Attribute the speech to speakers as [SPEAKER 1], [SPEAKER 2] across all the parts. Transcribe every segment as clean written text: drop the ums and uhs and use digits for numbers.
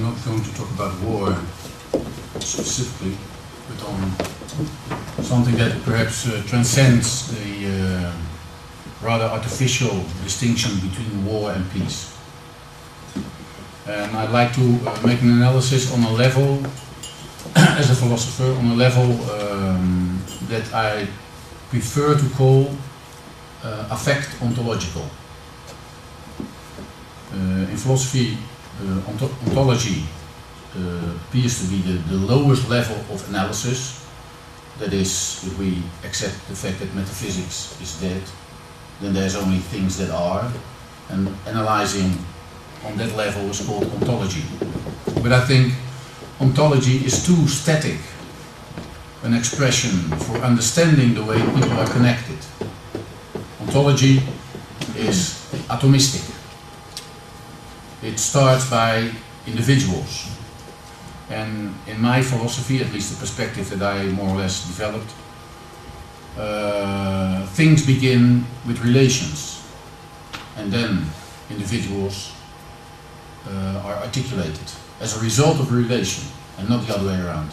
[SPEAKER 1] not going to talk about war specifically, but on something that perhaps transcends the rather artificial distinction between war and peace. And I'd like to make an analysis on a level, as a philosopher, on a level that I prefer to call affect ontological. In philosophy, ontology appears to be the lowest level of analysis. That is, if we accept the fact that metaphysics is dead, then there's only things that are, and analyzing on that level is called ontology. But I think ontology is too static an expression for understanding the way people are connected. Ontology is atomistic. It starts by individuals. And in my philosophy, at least the perspective that I more or less developed, things begin with relations, and then individuals are articulated as a result of a relation, and not the other way around.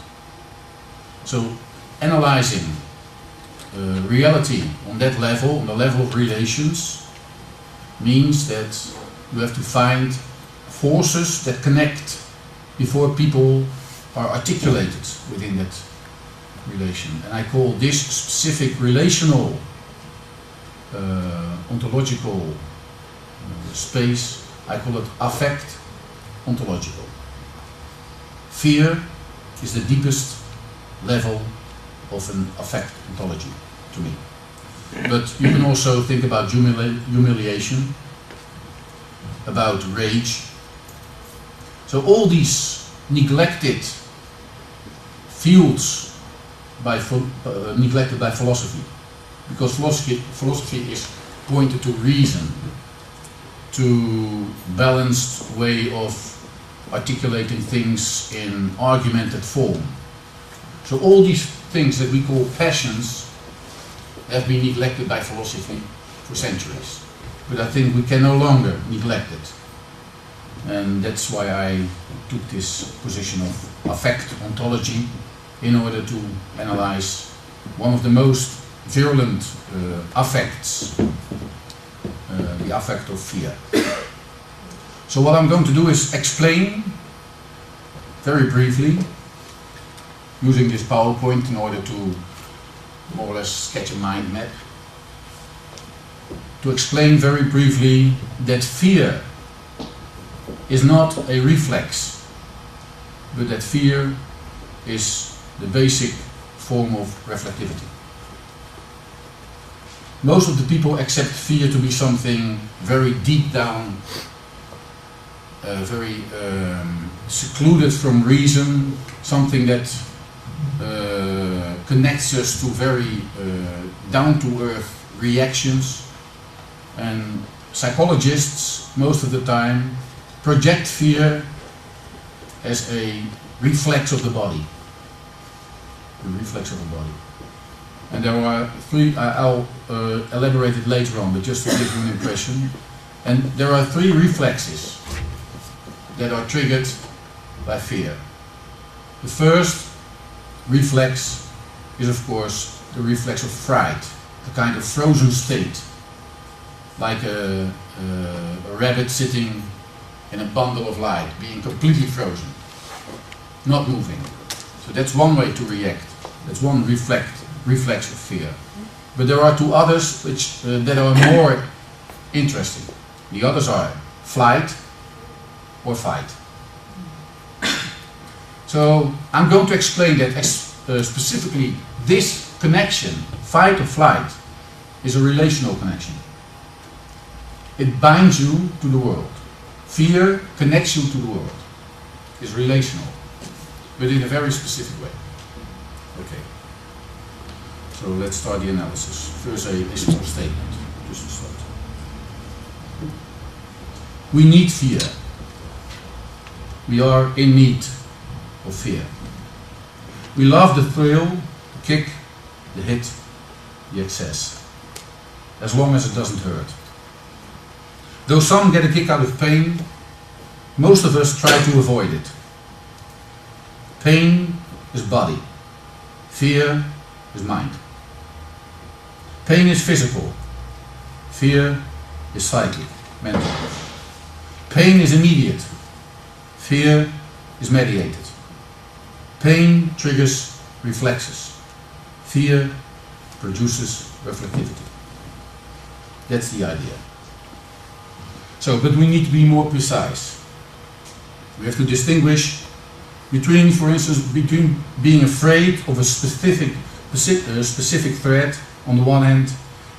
[SPEAKER 1] So analyzing reality on that level, on the level of relations, means that you have to find forces that connect before people are articulated within that relation. And I call this specific relational ontological space, I call it affect ontological. Fear is the deepest level of an affect ontology to me. But you can also think about humiliation, about rage. So all these neglected fields neglected by philosophy, because philosophy is pointed to reason, to balanced way of articulating things in argumented form. So all these things that we call passions have been neglected by philosophy for centuries. But I think we can no longer neglect it. And that's why I took this position of affect ontology in order to analyze one of the most virulent affects, the affect of fear. So what I'm going to do is explain very briefly, using this PowerPoint in order to more or less sketch a mind map, to explain very briefly that fear is not a reflex, but that fear is the basic form of reflectivity. Most of the people accept fear to be something very deep down, very secluded from reason, something that connects us to very down-to-earth reactions. And psychologists, most of the time, project fear as a reflex of the body. The reflex of the body. And there are three, I'll elaborate it later on, but just to give you an impression. And there are three reflexes that are triggered by fear. The first reflex is, of course, the reflex of fright, a kind of frozen state, like a rabbit sitting in a bundle of light, being completely frozen, not moving. So that's one way to react. That's one reflex of fear. But there are two others which that are more interesting. The others are flight or fight. So I'm going to explain that specifically this connection, fight or flight, is a relational connection. It binds you to the world. Fear connects you to the world. It's relational, but in a very specific way. Okay. So let's start the analysis. First a small statement, just to start. We need fear. We are in need of fear. We love the thrill, the kick, the hit, the excess, as long as it doesn't hurt. Though some get a kick out of pain, most of us try to avoid it. Pain is body. Fear is mind. Pain is physical. Fear is psychic, mental. Pain is immediate. Fear is mediated. Pain triggers reflexes. Fear produces reflectivity. That's the idea. So, but we need to be more precise. We have to distinguish between, for instance, between being afraid of a specific threat on the one hand,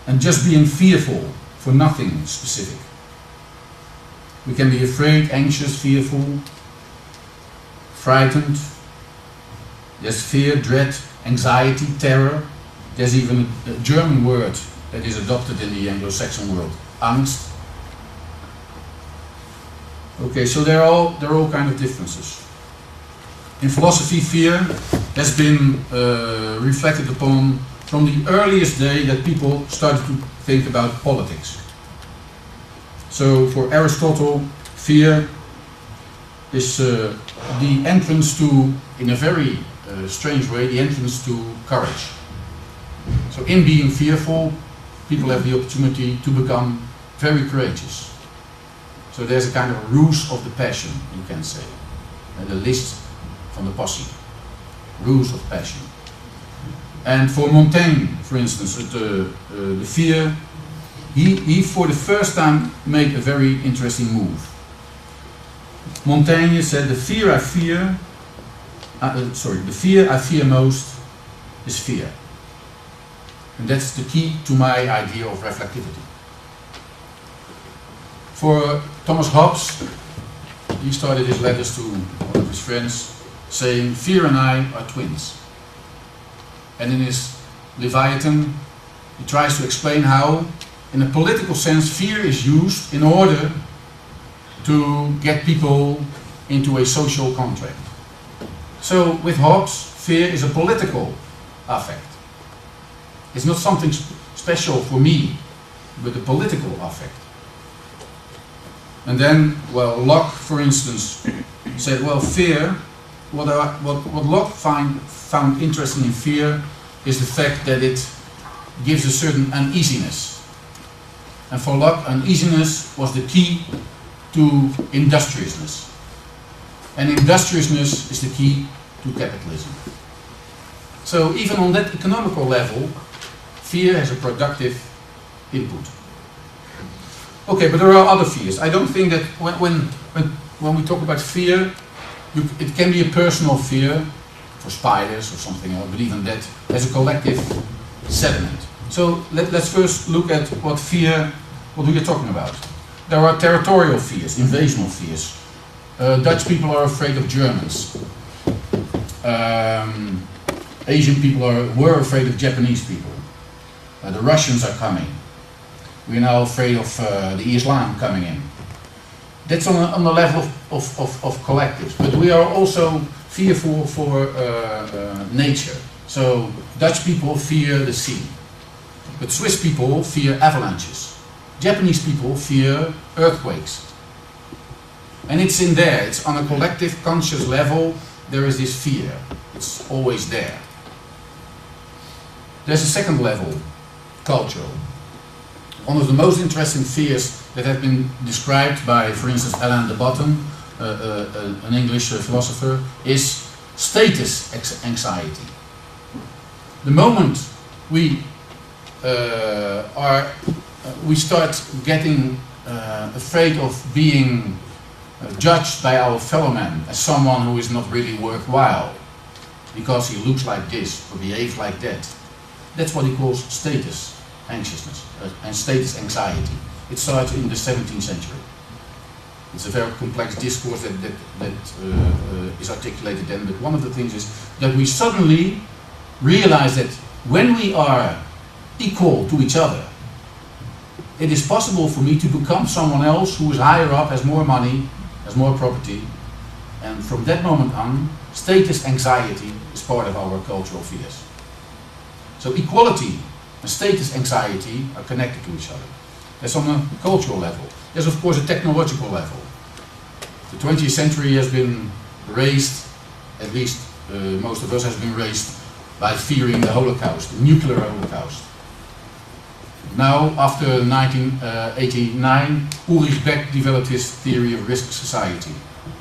[SPEAKER 1] and just being fearful for nothing specific. We can be afraid, anxious, fearful, frightened. There's fear, dread, anxiety, terror. There's even a German word that is adopted in the Anglo-Saxon world, Angst. Okay, so there are all kind of differences. In philosophy, fear has been reflected upon from the earliest day that people started to think about politics. So for Aristotle, fear is the entrance to, in a very strange way, the entrance to courage. So in being fearful, people have the opportunity to become very courageous. So there's a kind of ruse of the passion, you can say. The list from the posse. Ruse of passion. And for Montaigne, for instance, the fear, he for the first time made a very interesting move. Montaigne said, the fear I fear most is fear. And that's the key to my idea of reflectivity. For Thomas Hobbes, he started his letters to one of his friends saying, fear and I are twins. And in his Leviathan, he tries to explain how, in a political sense, fear is used in order to get people into a social contract. So with Hobbes, fear is a political affect. It's not something special for me, but a political affect. And then, well, Locke, for instance, said, well, fear, what Locke found interesting in fear is the fact that it gives a certain uneasiness. And for Locke, uneasiness was the key to industriousness. And industriousness is the key to capitalism. So even on that economical level, fear has a productive input. Okay, but there are other fears. I don't think that when we talk about fear, it can be a personal fear for spiders or something else, but even that has a collective sediment. So let's first look at what we are talking about. There are territorial fears, invasional fears. Dutch people are afraid of Germans. Asian people were afraid of Japanese people. The Russians are coming. We are now afraid of the Islam coming in. That's on the level of collectives. But we are also fearful for nature. So Dutch people fear the sea. But Swiss people fear avalanches. Japanese people fear earthquakes. And it's in there, it's on a collective conscious level, there is this fear. It's always there. There's a second level, cultural. One of the most interesting fears that have been described by, for instance, Alain de Botton, an English philosopher, is status anxiety. The moment we start getting afraid of being judged by our fellow man as someone who is not really worthwhile because he looks like this or behaves like that. That's what he calls status anxiousness and status anxiety. It starts in the 17th century. It's a very complex discourse that is articulated then, but one of the things is that we suddenly realize that when we are equal to each other, it is possible for me to become someone else who is higher up, has more money, has more property, and from that moment on, status anxiety is part of our cultural fears. So equality and status anxiety are connected to each other. That's on a cultural level. There's of course a technological level. The 20th century has been raised, at least most of us has been raised by fearing the Holocaust, the nuclear Holocaust. Now, after 1989, Ulrich Beck developed his theory of risk society,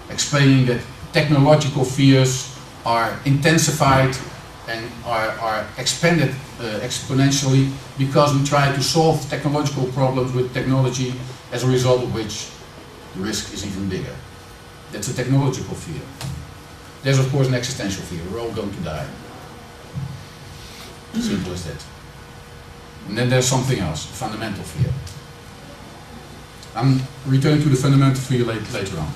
[SPEAKER 1] explaining that technological fears are intensified and are expanded exponentially because we try to solve technological problems with technology, as a result of which the risk is even bigger. That's a technological fear. There's of course an existential fear, we're all going to die. Simple as that. And then there's something else, fundamental fear. I'm returning to the fundamental fear later on.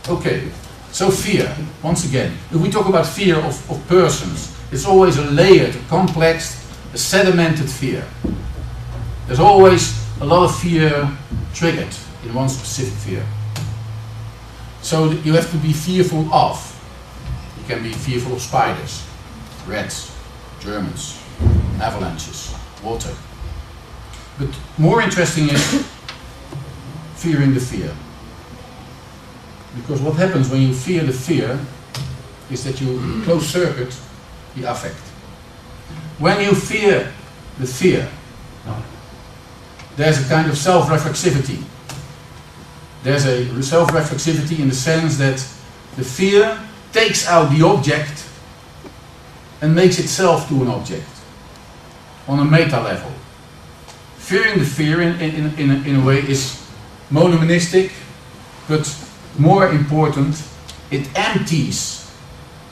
[SPEAKER 1] Okay, so fear, once again, if we talk about fear of persons, it's always a layered, a complex, a sedimented fear. There's always a lot of fear triggered in one specific fear. So you have to be fearful of. You can be fearful of spiders, rats, Germans, avalanches, water. But more interesting is fearing the fear. Because what happens when you fear the fear is that you close circuit the affect. When you fear the fear, there's a kind of self-reflexivity. There's a self-reflexivity in the sense that the fear takes out the object and makes itself to an object on a meta level. Fearing the fear in a way is monomonistic, but more important, it empties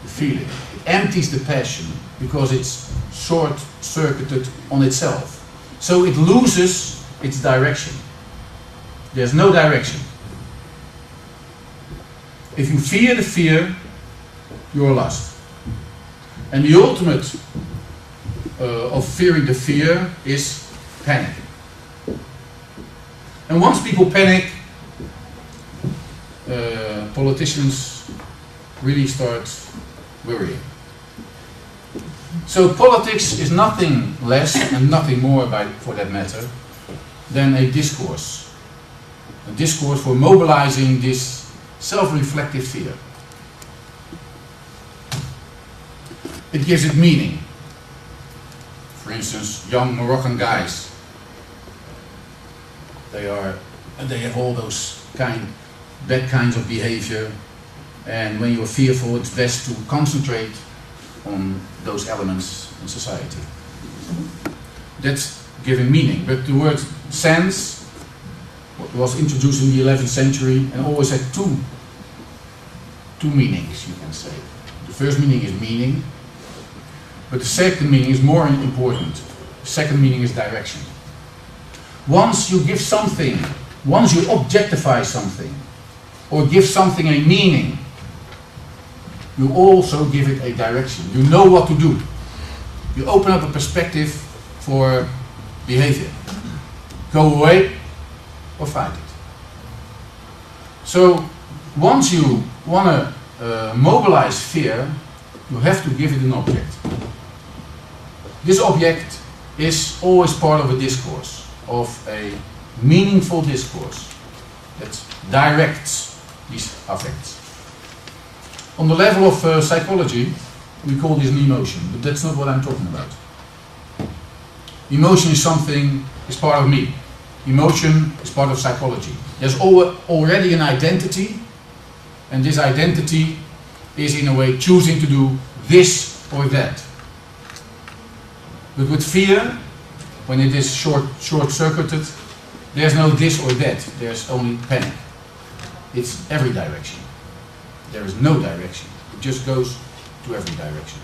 [SPEAKER 1] the feeling, it empties the passion, because it's short-circuited on itself. So it loses its direction. There's no direction. If you fear the fear, you're lost. And the ultimate of fearing the fear is panic. And once people panic, politicians really start worrying. So politics is nothing less and nothing more, for that matter, than a discourse. A discourse for mobilizing this self-reflective fear. It gives it meaning. For instance, young Moroccan guys, they have all those bad kinds of behavior, and when you're fearful, it's best to concentrate on those elements in society. That's giving meaning. But the word sense was introduced in the 11th century and always had two meanings, you can say. The first meaning is meaning, but the second meaning is more important. The second meaning is direction. Once you give something, once you objectify something, or give something a meaning, you also give it a direction. You know what to do. You open up a perspective for behavior. Go away or fight it. So once you want to mobilize fear, you have to give it an object. This object is always part of a discourse, of a meaningful discourse that directs these affects. On the level of psychology, we call this an emotion, but that's not what I'm talking about. Emotion is part of me. Emotion is part of psychology. There's already an identity, and this identity is in a way choosing to do this or that. But with fear, when it is short-circuited, there's no this or that, there's only panic. It's every direction. There is no direction. It just goes to every direction.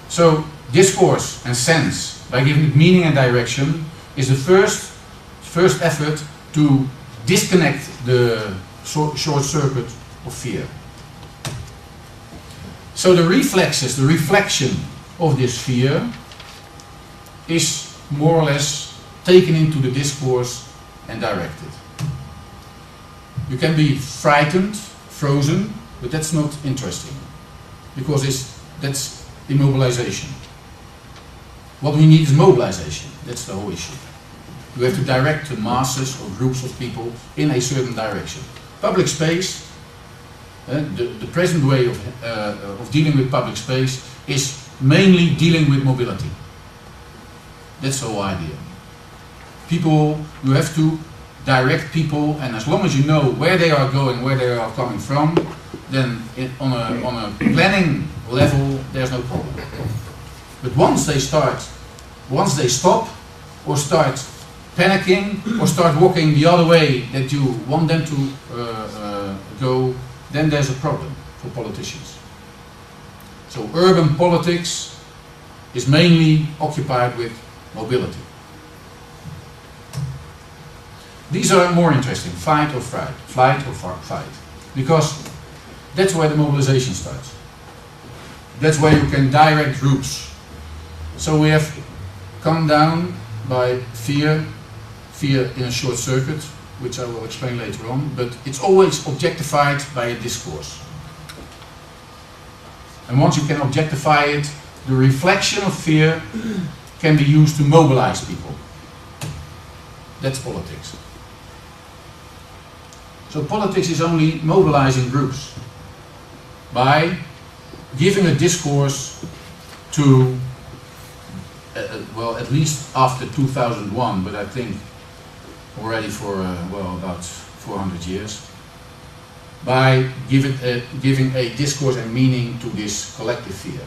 [SPEAKER 1] So discourse and sense, by giving it meaning and direction, is the first effort to disconnect the short circuit of fear. So the reflexes, the reflection of this fear is more or less taken into the discourse and directed. You can be frightened, frozen, but that's not interesting, because that's immobilization. What we need is mobilization. That's the whole issue. You have to direct the masses or groups of people in a certain direction. Public space The present way of dealing with public space is mainly dealing with mobility. That's the whole idea. People, you have to direct people, and as long as you know where they are going, where they are coming from, then on a planning level, there's no problem. But once they stop, or start panicking, or start walking the other way that you want them to go, then there's a problem for politicians. So urban politics is mainly occupied with mobility. These are more interesting, flight or fight, because that's where the mobilization starts. That's where you can direct groups. So we have come down by fear in a short circuit, which I will explain later on, but it's always objectified by a discourse. And once you can objectify it, the reflection of fear can be used to mobilize people. That's politics. So politics is only mobilizing groups by giving a discourse to, well, at least after 2001, but I think already for, well, about 400 years, by giving a discourse and meaning to this collective fear.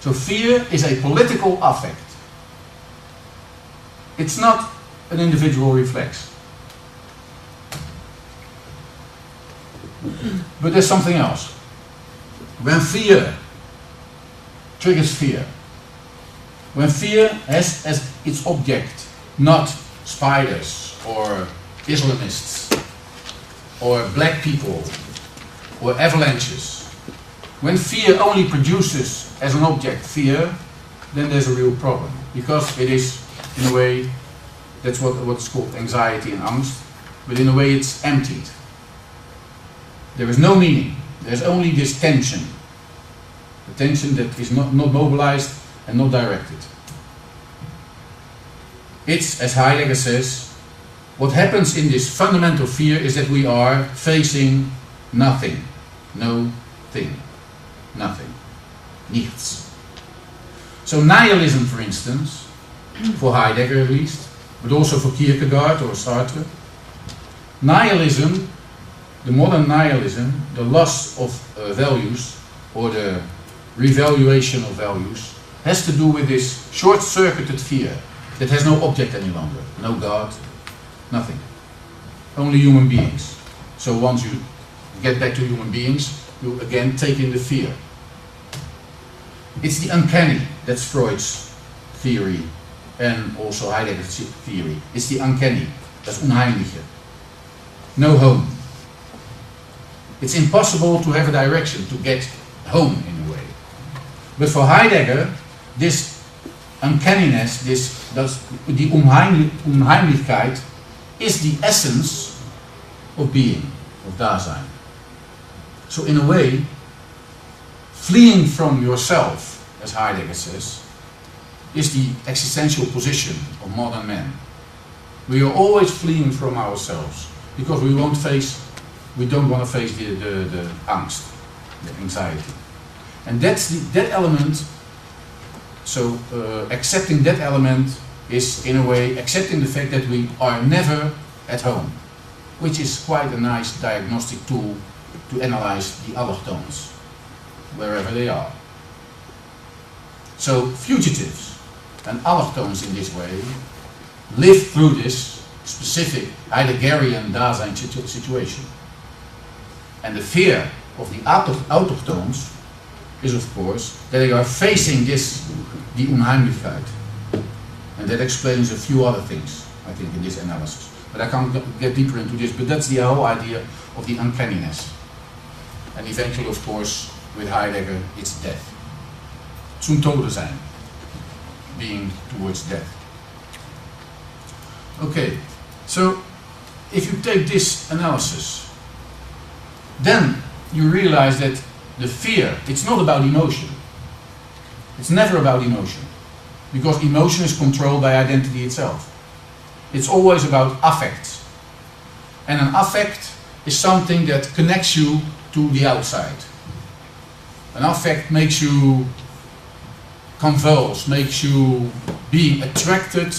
[SPEAKER 1] So fear is a political affect. It's not an individual reflex. But there's something else. When fear triggers fear, when fear has as its object not spiders or Islamists or black people or avalanches, when fear only produces as an object fear, then there's a real problem, because it is, in a way, that's what's called anxiety and angst, but in a way it's emptied. There is no meaning, there's only this tension, the tension that is not mobilized and not directed. It's, as Heidegger says, what happens in this fundamental fear is that we are facing nothing, no thing, nothing, nichts. So nihilism, for instance, for Heidegger at least, but also for Kierkegaard or Sartre, nihilism, the modern nihilism, the loss of values or the revaluation of values, has to do with this short-circuited fear that has no object any longer, no God, nothing, only human beings. So once you get back to human beings, you again take in the fear. It's the uncanny, that's Freud's theory and also Heidegger's theory. It's the uncanny, that's Unheimliche. No home. It's impossible to have a direction, to get home in a way. But for Heidegger, this uncanniness, the Unheimlichkeit, is the essence of being, of Dasein. So in a way, fleeing from yourself, as Heidegger says, is the existential position of modern men. We are always fleeing from ourselves because we don't want to face the angst, the anxiety. And that's that element. So accepting that element is in a way accepting the fact that we are never at home, which is quite a nice diagnostic tool to analyze the allochtones, wherever they are. So fugitives and allochtones in this way live through this specific Heideggerian Dasein situation. And the fear of the autochtones is, of course, that they are facing this, the Unheimlichkeit. And that explains a few other things, I think, in this analysis. But I can't get deeper into this, but that's the whole idea of the uncanniness. And eventually, of course, with Heidegger, it's death. Zum Tode sein, being towards death. Okay, so if you take this analysis, then you realize that the fear, it's not about emotion. It's never about emotion. Because emotion is controlled by identity itself. It's always about affect. And an affect is something that connects you to the outside. An affect makes you convulse, makes you being attracted,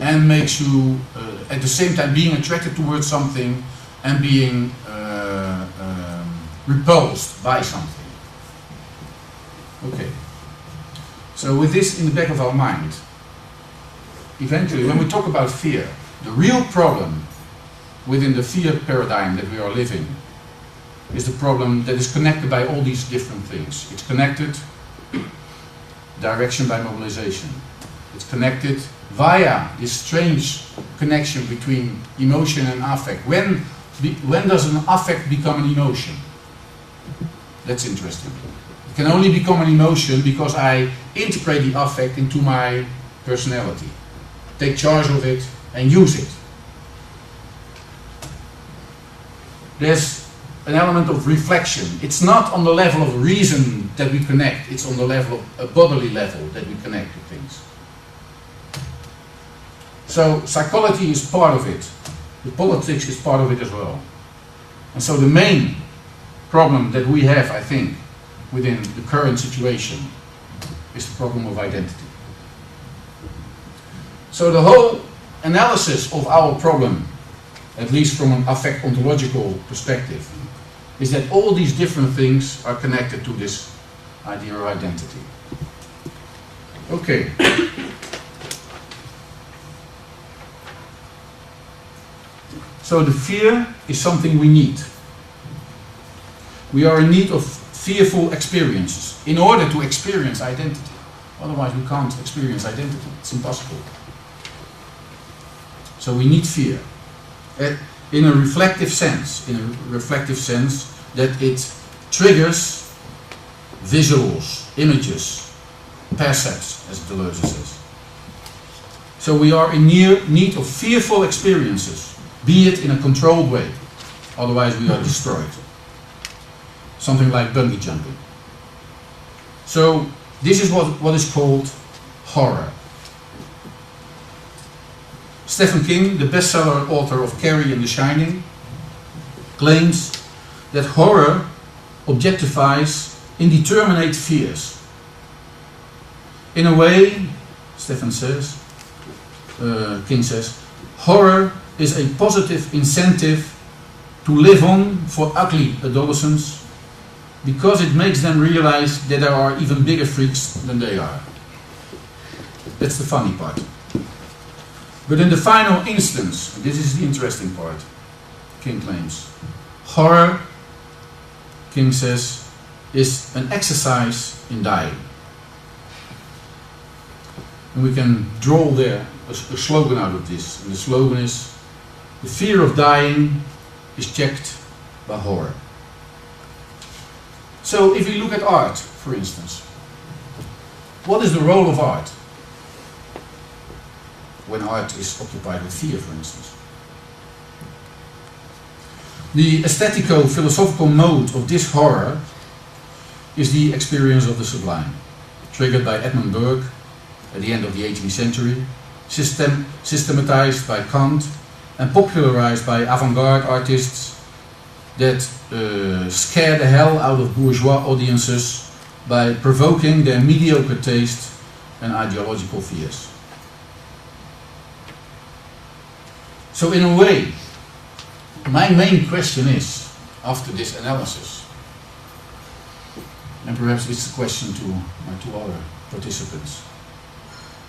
[SPEAKER 1] and makes you at the same time being attracted towards something and being repulsed by something. Okay. So with this in the back of our mind, eventually when we talk about fear, the real problem within the fear paradigm that we are living is the problem that is connected by all these different things. It's connected direction by mobilization. It's connected via this strange connection between emotion and affect. When does an affect become an emotion? That's interesting. It can only become an emotion because I integrate the affect into my personality, take charge of it and use it. There's an element of reflection. It's not on the level of reason that we connect, it's on the level of a bodily level that we connect to things. So psychology is part of it. The politics is part of it as well. And so the main problem that we have, I think, within the current situation is the problem of identity. So the whole analysis of our problem, at least from an affect ontological perspective, is that all these different things are connected to this idea of identity. Okay. So the fear is something we need. We are in need of fearful experiences in order to experience identity. Otherwise we can't experience identity. It's impossible. So we need fear. In a reflective sense, that it triggers visuals, images, percepts, as Deleuze says. So we are in need of fearful experiences, be it in a controlled way, otherwise we are destroyed. Something like bungee jumping. So this is what is called horror. Stephen King, the bestseller author of Carrie and The Shining, claims that horror objectifies indeterminate fears. In a way, King says, horror is a positive incentive to live on for ugly adolescents because it makes them realize that there are even bigger freaks than they are. That's the funny part. But in the final instance, this is the interesting part, King claims, horror, King says, is an exercise in dying. And we can draw there a slogan out of this. And the slogan is, the fear of dying is checked by horror. So if we look at art, for instance, what is the role of art? When art is occupied with fear, for instance. The aesthetico-philosophical mode of this horror is the experience of the sublime, triggered by Edmund Burke at the end of the 18th century, systematized by Kant, and popularized by avant-garde artists that scare the hell out of bourgeois audiences by provoking their mediocre taste and ideological fears. So in a way, my main question is, after this analysis, and perhaps it's a question to my two other participants,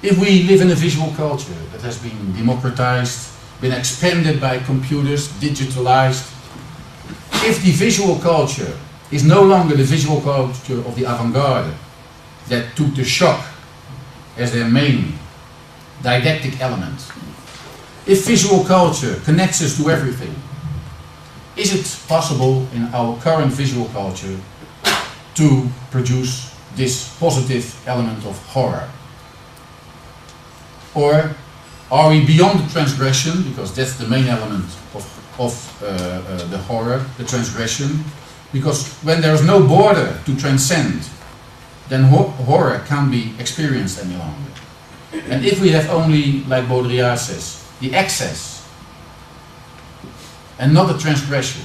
[SPEAKER 1] if we live in a visual culture that has been democratized, been expanded by computers, digitalized, if the visual culture is no longer the visual culture of the avant-garde that took the shock as their main didactic element, if visual culture connects us to everything, is it possible in our current visual culture to produce this positive element of horror? Or are we beyond the transgression, because that's the main element of the horror, the transgression, because when there is no border to transcend, then horror can't be experienced any longer. And if we have only, like Baudrillard says, the excess and not the transgression,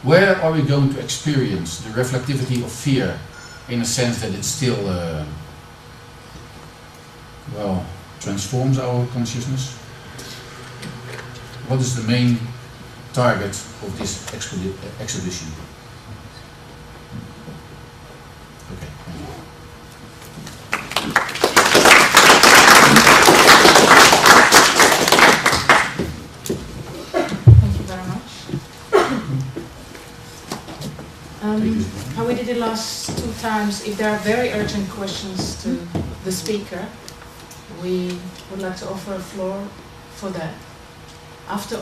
[SPEAKER 1] Where are we going to experience the reflectivity of fear in a sense that it still, well, transforms our consciousness? What is the main target of this exhibition? Okay, thank you.
[SPEAKER 2] Thank you very much. How we did it last 2 times, if there are very urgent questions to the speaker, we would like to offer a floor for that. After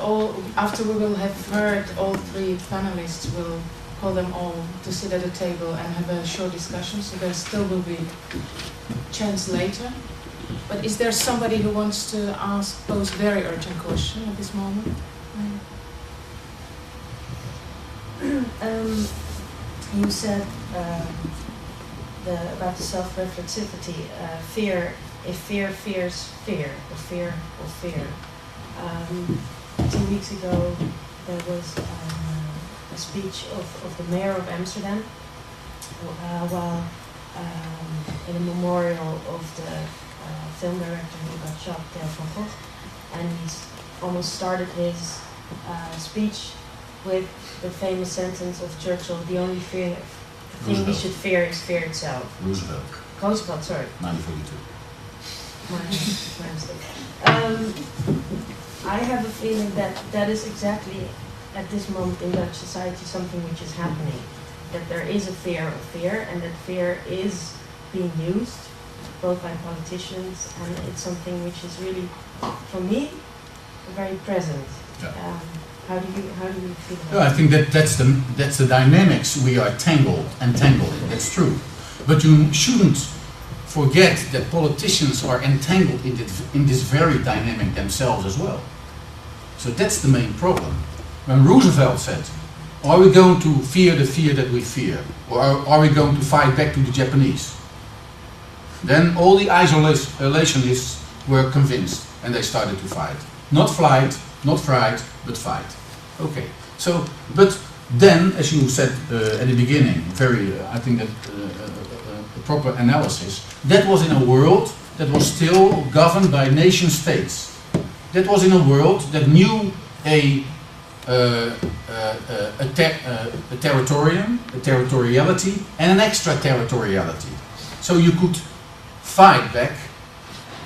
[SPEAKER 2] we will have heard all 3 panelists, we'll call them all to sit at a table and have a short discussion, so there still will be chance later. But is there somebody who wants to pose very urgent question at this moment?
[SPEAKER 3] You said about the self-reflexivity, fear, if fear fears fear, or fear or fear. 2 weeks ago there was a speech of the mayor of Amsterdam while in a memorial of the film director who got shot, Theo van Gogh, and he's almost started his speech with the famous sentence of Churchill: the only thing we should fear is fear itself. Roosevelt, sorry.
[SPEAKER 1] 1942.
[SPEAKER 3] My mistake. I have a feeling that that is exactly at this moment in Dutch society something which is happening. That there is a fear of fear, and that fear is being used both by politicians, and it's something which is really, for me, very present.
[SPEAKER 1] Yeah.
[SPEAKER 3] How do you feel about
[SPEAKER 1] I think that's the dynamics we are entangled in. That's true, but you shouldn't forget that politicians are entangled in this very dynamic themselves as well. So that's the main problem. When Roosevelt said, "Are we going to fear the fear that we fear, or are we going to fight back to the Japanese?" Then all the isolationists were convinced, and they started to fight. Not flight, not fright, but fight. Okay. So, but then, as you said at the beginning, I think that a proper analysis, that was in a world that was still governed by nation states. That was in a world that knew a territoriality and an extraterritoriality. So you could fight back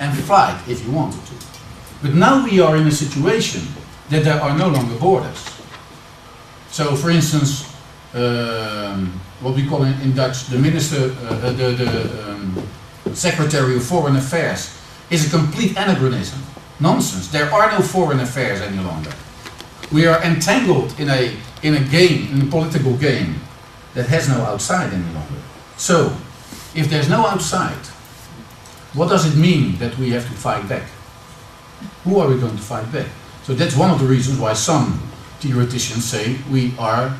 [SPEAKER 1] and fight if you wanted to. But now we are in a situation that there are no longer borders. So, for instance, what we call in Dutch the minister, Secretary of Foreign Affairs, is a complete anachronism. Nonsense. There are no foreign affairs any longer. We are entangled in a game, in a political game that has no outside any longer. So, if there's no outside, what does it mean that we have to fight back? Who are we going to fight back? So that's one of the reasons why some theoreticians say we are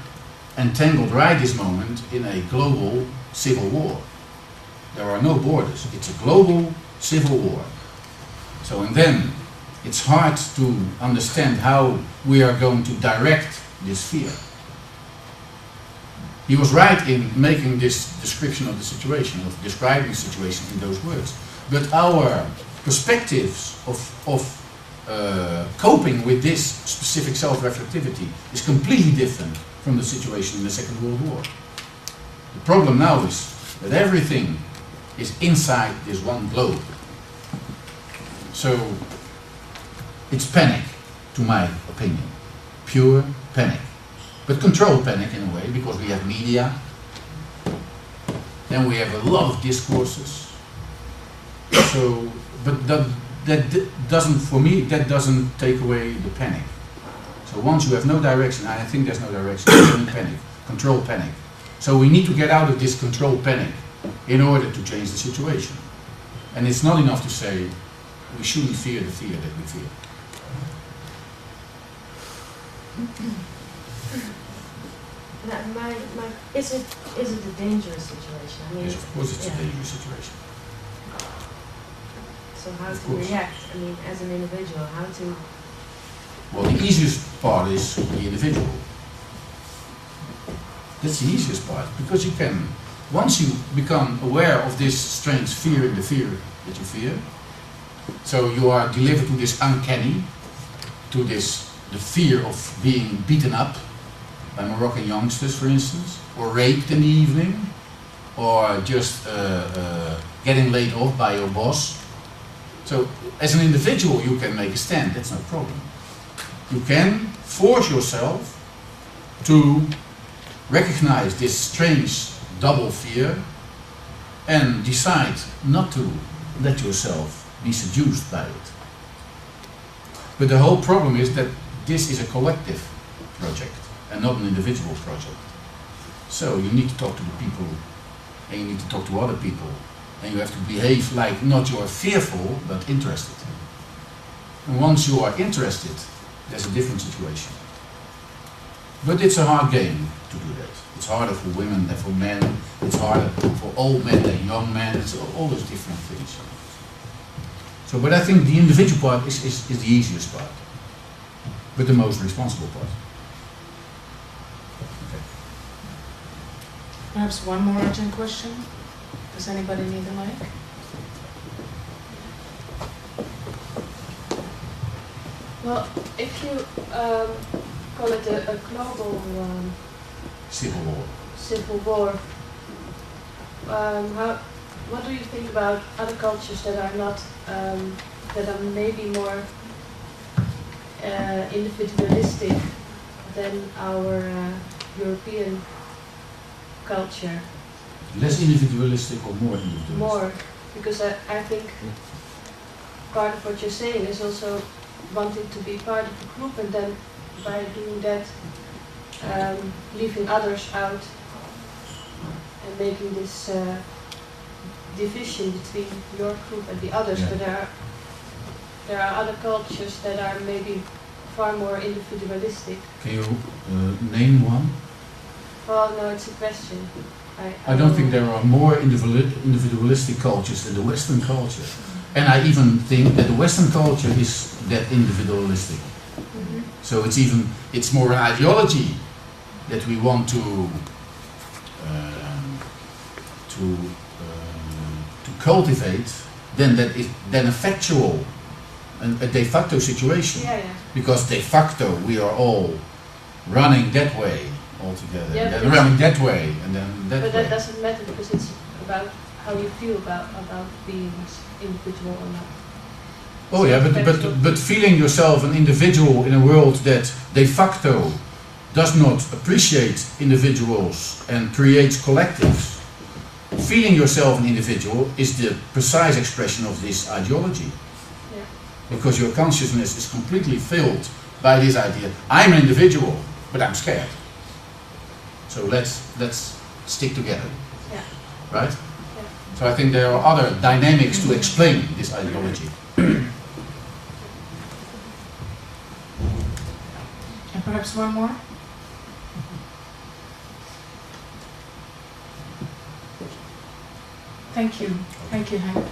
[SPEAKER 1] entangled right this moment in a global civil war. There are no borders. It's a global civil war. So, and then it's hard to understand how we are going to direct this fear. He was right in making this description of the situation, of describing the situation in those words. But our perspectives of coping with this specific self-reflectivity is completely different from the situation in the Second World War. The problem now is that everything is inside this one globe. So it's panic, to my opinion. Pure panic. But controlled panic in a way, because we have media, then we have a lot of discourses. So, but that doesn't, for me, that doesn't take away the panic. So once you have no direction, I think there's no direction, there's only panic, controlled panic. So we need to get out of this controlled panic in order to change the situation. And it's not enough to say we shouldn't fear the fear that we fear.
[SPEAKER 3] Is it a dangerous situation? I mean,
[SPEAKER 1] Yes, of course it's a dangerous situation.
[SPEAKER 3] So how to react? I mean, as an individual, how to...
[SPEAKER 1] Well, the easiest part is the individual. That's the easiest part, because you can, once you become aware of this strange fear in the fear that you fear, so you are delivered to this uncanny, to this, the fear of being beaten up by Moroccan youngsters, for instance, or raped in the evening, or just getting laid off by your boss. So as an individual you can make a stand, that's no problem. You can force yourself to recognize this strange double fear and decide not to let yourself be seduced by it. But the whole problem is that this is a collective project and not an individual project. So you need to talk to the people, and you need to talk to other people, and you have to behave like not you are fearful but interested. And once you are interested, there's a different situation. But it's a hard game to do that. It's harder for women than for men, it's harder for old men than young men, it's all those different things. So, but I think the individual part is the easiest part, but the most responsible part. Okay.
[SPEAKER 2] Perhaps one more urgent question. Does anybody need a mic?
[SPEAKER 4] Well, if you call it a global
[SPEAKER 1] Civil war.
[SPEAKER 4] civil war, what do you think about other cultures that are not, that are maybe more individualistic than our European culture?
[SPEAKER 1] Less individualistic or more individualistic?
[SPEAKER 4] More, because I think part of what you're saying is also wanting to be part of the group, and then by doing that leaving others out and making this division between your group and the others.
[SPEAKER 1] Yeah.
[SPEAKER 4] But there are other cultures that are maybe far more individualistic.
[SPEAKER 1] Can you name one?
[SPEAKER 4] Well, no, it's a question.
[SPEAKER 1] I don't think there are more individualistic cultures than the Western culture. And I even think that the Western culture is that individualistic.
[SPEAKER 4] Mm-hmm.
[SPEAKER 1] So it's more an ideology that we want to cultivate than a factual and a de facto situation.
[SPEAKER 4] Yeah, yeah.
[SPEAKER 1] Because de facto we are all running that way altogether,
[SPEAKER 4] Yeah,
[SPEAKER 1] and then
[SPEAKER 4] but
[SPEAKER 1] running that way, and then that
[SPEAKER 4] But
[SPEAKER 1] way.
[SPEAKER 4] that doesn't matter because it's about how you feel about being individual or not.
[SPEAKER 1] Oh yeah, but feeling yourself an individual in a world that de facto does not appreciate individuals and creates collectives, feeling yourself an individual is the precise expression of this ideology.
[SPEAKER 4] Yeah.
[SPEAKER 1] Because your consciousness is completely filled by this idea, I'm an individual, but I'm scared. So let's stick together.
[SPEAKER 4] Yeah.
[SPEAKER 1] Right?
[SPEAKER 4] Yeah.
[SPEAKER 1] So I think there are other dynamics to explain this ideology.
[SPEAKER 2] And perhaps one more? Thank you. Thank you, Henk.